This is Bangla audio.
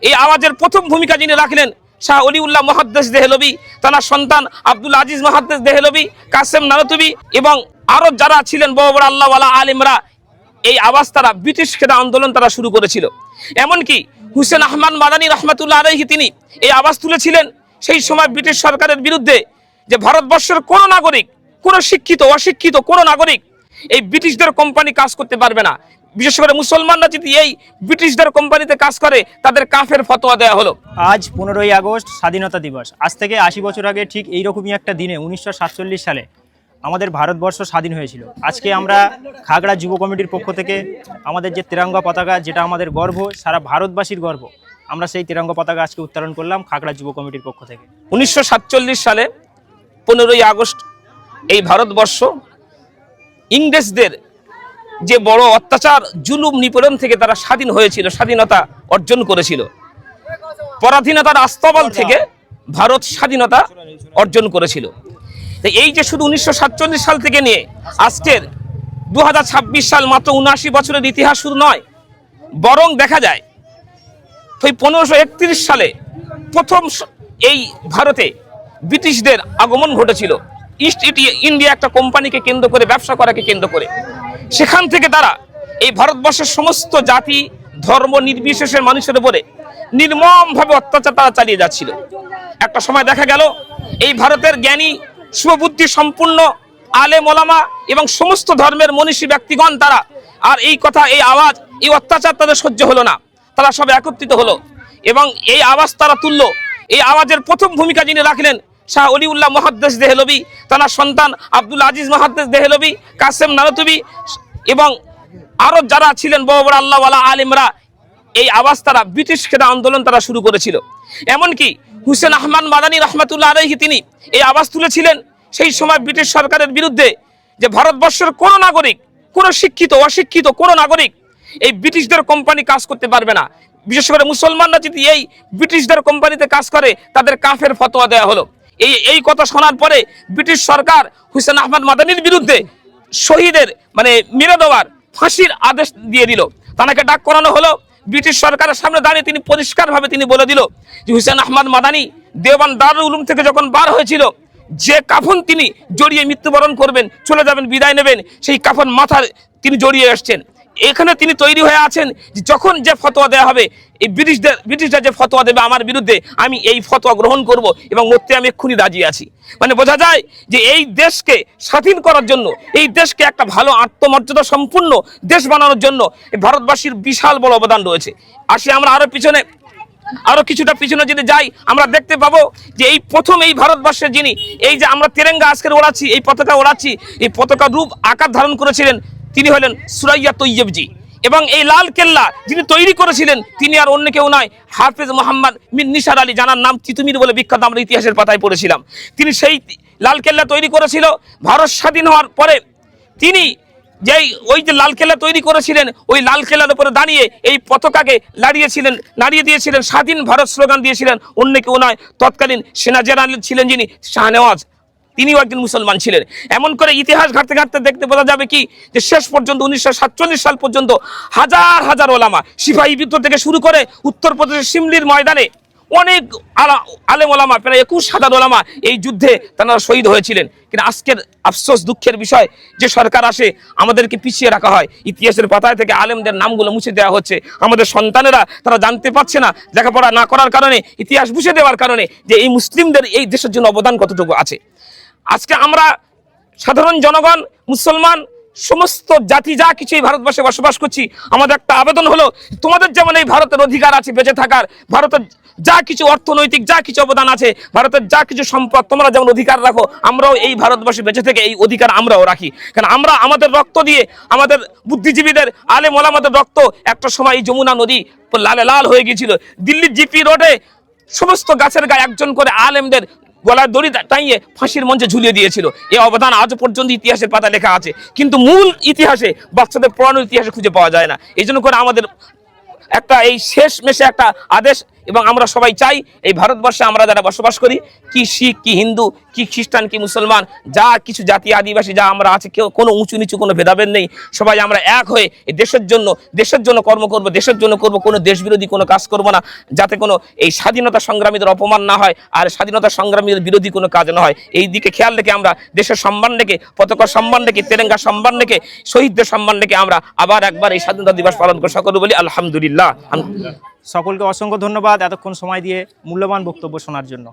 এই আওয়াজের প্রথম ভূমিকা যিনি রাখলেন শাহ অলিউল্লাহ মুহাদ্দিস দেহলভী, তার সন্তান আব্দুল আজিজ মুহাদ্দিস দেহলভী, কাসেম নানতুবি এবং আরো যারা ছিলেন বড় বড় আল্লাহওয়ালা আলেমরা। এই আওয়াজ তারা ব্রিটিশ খেদা আন্দোলন তারা শুরু করেছিল। এমনকি হুসেন আহমদ মাদানী রহমাতুল্লাহ আলাইহি তিনি এই আওয়াজ তুলেছিলেন সেই সময় ব্রিটিশ সরকারের বিরুদ্ধে যে ভারতবর্ষের কোনো নাগরিক, কোনো শিক্ষিত অশিক্ষিত কোনো নাগরিক এই ব্রিটিশদের কোম্পানি কাজ করতে পারবে না। বিশেষ করে মুসলমানরা যদি এই ব্রিটিশদের কোম্পানিতে কাজ করে তাদের কাফের ফতোয়া দেওয়া হলো। আজ 15ই আগস্ট স্বাধীনতা দিবস। আজ থেকে 80 বছর আগে ঠিক এইরকমই একটা দিনে 1947 সালে আমাদের ভারতবর্ষ স্বাধীন হয়েছিল। আজকে আমরা খাগড়া যুব কমিটির পক্ষ থেকে আমাদের যে তিরঙ্গা পতাকা, যেটা আমাদের গর্ব, সারা ভারতবাসীর গর্ব, আমরা সেই তিরঙ্গা পতাকা আজকে উত্তোলন করলাম খাগড়া যুব কমিটির পক্ষ থেকে। 1947 সালে 15ই আগস্ট এই ভারতবর্ষ ইংরেজদের যে বড় অত্যাচার জুলুম নিপীড়ন থেকে তারা স্বাধীন হয়েছিল, স্বাধীনতা অর্জন করেছিল। পরাধীনতার আস্তাবল থেকে ভারত স্বাধীনতা অর্জন করেছিল। এই যে শুধু 1947 সাল থেকে নিয়ে আজকের 2026 সাল, মাত্র 79 বছরের ইতিহাস শুধু নয়, বরং দেখা যায় ওই 1531 সালে প্রথম এই ভারতে ব্রিটিশদের আগমন ঘটেছিল। ইস্ট ইন্ডিয়া একটা কোম্পানিকে কেন্দ্র করে, ব্যবসা করাকে কেন্দ্র করে। সেখান থেকে তারা এই ভারতবর্ষের সমস্ত জাতি ধর্ম নির্বিশেষের মানুষের উপরে নির্মমভাবে অত্যাচার তারা চালিয়ে যাচ্ছিল। একটা সময় দেখা গেল এই ভারতের জ্ঞানী শুভবুদ্ধি সম্পূর্ণ আলেম ওলামা এবং সমস্ত ধর্মের মনীষী ব্যক্তিগণ তারা আর এই কথা, এই আওয়াজ, এই অত্যাচার তাদের সহ্য হলো না। তারা সব একত্রিত হলো এবং এই আওয়াজ তারা তুললো। এই আওয়াজের প্রথম ভূমিকা যিনি রাখলেন শাহ অলিউল্লাহ মুহাদ্দিস দেহলভী, তার সন্তান আব্দুল আজিজ মুহাদ্দিস দেহলভী, কাসেম নানতুবি এবং আরো যারা ছিলেন বড় বড় আল্লাহওয়ালা আলেমরা। এই আওয়াজ তারা ব্রিটিশ খেদা আন্দোলন তারা শুরু করেছিল। এমনকি হুসেন আহমদ মাদানী রহমাতুল্লাহ আলাইহি তিনি এই আওয়াজ তুলেছিলেন সেই সময় ব্রিটিশ সরকারের বিরুদ্ধে যে ভারতবর্ষের কোনো নাগরিক, কোনো শিক্ষিত অশিক্ষিত কোনো নাগরিক এই ব্রিটিশদের কোম্পানি কাজ করতে পারবে না। বিশেষ করে মুসলমানরা যদি এই ব্রিটিশদের কোম্পানিতে কাজ করে তাদের কাফের ফতোয়া দেওয়া হলো। এই কথা শোনার পরে ব্রিটিশ সরকার হুসেন আহমদ মাদানীর বিরুদ্ধে শহীদের মেরে দেওয়ার ফাঁসির আদেশ দিয়ে দিল। তাকে ডাক করানো হলো। ব্রিটিশ সরকারের সামনে দাঁড়িয়ে তিনি পরিষ্কারভাবে তিনি বলে দিল যে হুসেন আহমদ মাদানী দেওবান দারুল উলুম থেকে যখন বার হয়েছিল, যে কাফন তিনি জড়িয়ে মৃত্যুবরণ করবেন, চলে যাবেন, বিদায় নেবেন, সেই কাফন মাথায় তিনি জড়িয়ে আসছেন। এখানে তিনি তৈরি হয়ে আছেন যে যখন যে ফতোয়া দেওয়া হবে, এই ব্রিটিশরা যে ফতোয়া দেবে আমার বিরুদ্ধে, আমি এই ফতোয়া গ্রহণ করব এবং মরতে আমি এক্ষুনি রাজি আছি। বোঝা যায় যে এই দেশকে স্বাধীন করার জন্য, এই দেশকে একটা ভালো আত্মমর্যাদা সম্পূর্ণ দেশ বানানোর জন্য ভারতবাসীর বিশাল বড় অবদান রয়েছে। আসি আমরা আরো কিছুটা পিছনে যদি যাই, আমরা দেখতে পাবো যে এই প্রথম এই ভারতবর্ষের যিনি এই যে আমরা তিরঙ্গা আজকের ওড়াচ্ছি, এই পতাকা ওড়াচ্ছি, এই পতাকার রূপ আকার ধারণ করেছিলেন তিনি হলেন সুরাইয়া তৈয়বজি। এবং এই লাল কেল্লা যিনি তৈরি করেছিলেন তিনি আর অন্য কেউ নয়, হাফেজ মোহাম্মদ মির নিসার আলী, জানার নাম তিতুমির বলে বিখ্যাত, আমরা ইতিহাসের পাতায় পড়েছিলাম। তিনি সেই লাল কেল্লা তৈরি করেছিল। ভারত স্বাধীন হওয়ার পরে তিনি ওই যে লাল কেল্লা তৈরি করেছিলেন, ওই লাল কেল্লার উপরে দাঁড়িয়ে এই পতাকাকে নাড়িয়ে দিয়েছিলেন, স্বাধীন ভারত স্লোগান দিয়েছিলেন, অন্য কেউ নয়, তৎকালীন সেনা জেনারেল ছিলেন যিনি শাহনেওয়াজ, তিনিও একজন মুসলমান ছিলেন। এমন করে ইতিহাস ঘাটতে ঘাটতে দেখতে বোঝা যাবে কি যে শেষ পর্যন্ত 1947 সাল পর্যন্ত হাজার হাজার ওলামা, সিপাহী বিদ্রোহ থেকে শুরু করে উত্তরপ্রদেশের সিমলির ময়দানে অনেক আলেম ওলামা, প্রায় 21,000 ওলামা এই যুদ্ধে তারা শহীদ হয়েছিলেন। কিন্তু আজকের আফসোস, দুঃখের বিষয় যে সরকার আসে আমাদেরকে পিছিয়ে রাখা হয়, ইতিহাসের পাতায় থেকে আলেমদের নামগুলো মুছে দেওয়া হচ্ছে। আমাদের সন্তানেরা তারা জানতে পারছে না, লেখাপড়া না করার কারণে, ইতিহাস মুছে দেওয়ার কারণে, যে এই মুসলিমদের এই দেশের জন্য অবদান কতটুকু আছে। আজকে আমরা সাধারণ জনগণ, মুসলমান, সমস্ত জাতি যা কিছু এই ভারতবর্ষে বসবাস করছি, আমাদের একটা আবেদন হলো, তোমাদের যেমন এই ভারতের অধিকার আছে বেঁচে থাকার, ভারতের যা কিছু অর্থনৈতিক যা কিছু অবদান আছে, ভারতের যা কিছু সম্পদ তোমরা যেমন অধিকার রাখো, আমরাও এই ভারতবর্ষে বেঁচে থেকে এই অধিকার আমরাও রাখি। কারণ আমরা আমাদের রক্ত দিয়ে, আমাদের বুদ্ধিজীবীদের আলেম ওলামাদের রক্ত, একটা সময় এই যমুনা নদী লালে লাল হয়ে গিয়েছিল। দিল্লির জিপি রোডে সমস্ত গাছের গায়ে একজন করে আলেমদের গলায় দড়ি টাঙিয়ে ফাঁসির মঞ্চে ঝুলিয়ে দিয়েছিল। এই অবদান আজও পর্যন্ত ইতিহাসের পাতা লেখা আছে, কিন্তু মূল ইতিহাসে, বাচ্চাদের পড়ানোর ইতিহাসে খুঁজে পাওয়া যায় না। এই জন্য করে আমাদের একটা এই শেষ মেশে একটা আদেশ, এবং আমরা সবাই চাই এই ভারতবর্ষে আমরা যারা বসবাস করি, কি শিখ, কি হিন্দু, কি খ্রিস্টান, কি মুসলমান, যা কিছু জাতি আদিবাসী যা আমরা আছে, কেউ কোনো উঁচু নিচু কোনো ভেদাভেদ নেই। সবাই আমরা এক হয়ে এই দেশের জন্য কর্ম করব, দেশের জন্য করব, কোনো দেশবিরোধী কোনো কাজ করব না, যাতে কোনো এই স্বাধীনতা সংগ্রামীদের অপমান না হয় আর স্বাধীনতা সংগ্রামীদের বিরোধী কোনো কাজ না হয়। এই দিকে খেয়াল রেখে আমরা দেশের সম্মান রেখে, পতাকার সম্মান রেখে, তেরেঙ্গা সম্মান রেখে, শহীদদের সম্মান রেখে আমরা আবার একবার এই স্বাধীনতা দিবস পালন করে সকলে বলি আলহামদুলিল্লাহ। সকলকে অসংখ্য ধন্যবাদ এতক্ষণ সময় দিয়ে মূল্যবান বক্তব্য শোনার জন্য।